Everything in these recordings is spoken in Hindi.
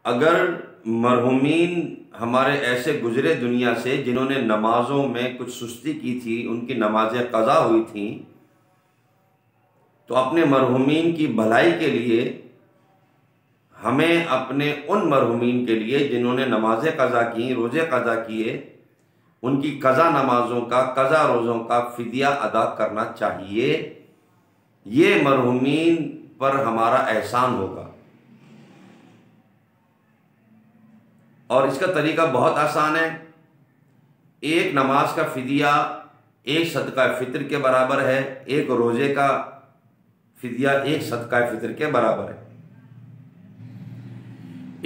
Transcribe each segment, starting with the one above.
अगर मरहुमीन हमारे ऐसे गुजरे दुनिया से जिन्होंने नमाज़ों में कुछ सुस्ती की थी, उनकी नमाज़ें क़ज़ा हुई थी, तो अपने मरहुमीन की भलाई के लिए हमें अपने उन मरहुमीन के लिए जिन्होंने नमाज़ें क़ज़ा की, रोज़े क़ज़ा किए, उनकी क़ज़ा नमाज़ों का, क़ज़ा रोज़ों का फ़िदिया अदा करना चाहिए। ये मरहुमीन पर हमारा एहसान होगा। और इसका तरीका बहुत आसान है। एक नमाज का फ़िदिया एक सदका फ़ितर के बराबर है, एक रोज़े का फ़िदिया एक सदका फ़ितर के बराबर है।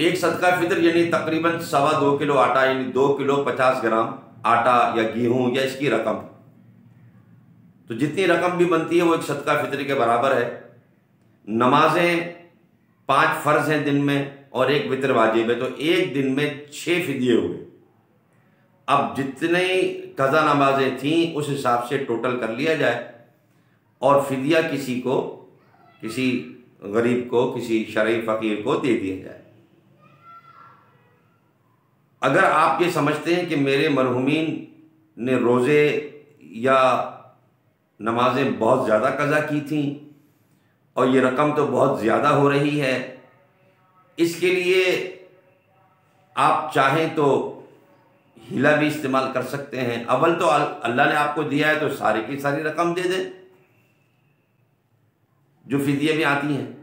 एक सदका फ़ितर यानी तकरीबन 2.25 किलो आटा, यानी 2 किलो 50 ग्राम आटा या गेहूँ या इसकी रकम, तो जितनी रकम भी बनती है वो एक सदका फ़ितर के बराबर है। नमाजें 5 फ़र्ज़ हैं दिन में और एक वितर वाजिब है, तो एक दिन में 6 फ़िदिये हुए। अब जितने क़ज़ा नमाजें थीं उस हिसाब से टोटल कर लिया जाए और फ़िदिया किसी गरीब को, किसी शरई फ़कीर को दे दिया जाए। अगर आप ये समझते हैं कि मेरे मरहुमीन ने रोज़े या नमाजें बहुत ज़्यादा क़ज़ा की थीं और ये रकम तो बहुत ज़्यादा हो रही है, इसके लिए आप चाहें तो हीला भी इस्तेमाल कर सकते हैं। अव्वल तो अल्लाह ने आपको दिया है तो सारी की सारी रकम दे दें जो फ़िदिये में आती हैं,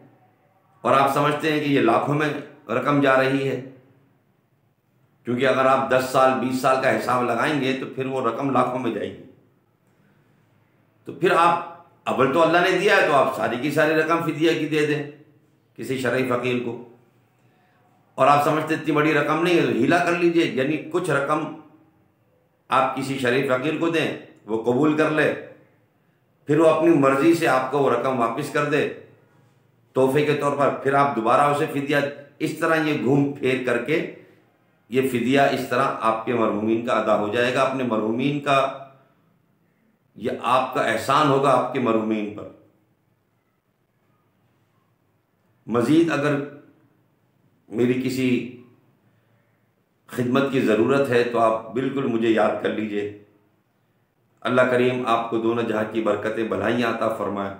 और आप समझते हैं कि ये लाखों में रकम जा रही है, क्योंकि अगर आप 10 साल 20 साल का हिसाब लगाएंगे तो फिर वो रकम लाखों में जाएगी। तो फिर आप अव्वल तो अल्लाह ने दिया है तो आप सारी की सारी रकम फ़िदिया की दे दें किसी शरई फ़कीर को, और आप समझते इतनी बड़ी रकम नहीं है तो हीला कर लीजिए, यानी कुछ रकम आप किसी शरई फ़कीर को दें, वो कबूल कर ले, फिर वो अपनी मर्ज़ी से आपको वो रकम वापस कर दे तोहफे के तौर पर, फिर आप दोबारा उसे फ़िदिया, इस तरह ये घूम फिर करके ये फ़िदिया इस तरह आपके मरहुमीन का अदा हो जाएगा। अपने मरहुमीन का ये आपका एहसान होगा आपके मरहुमीन पर। मज़ीद अगर मेरी किसी खिदमत की ज़रूरत है तो आप बिल्कुल मुझे याद कर लीजिए। अल्लाह करीम आपको दोनों जहाँ की बरकतें भलाइयाँ अता फरमाए।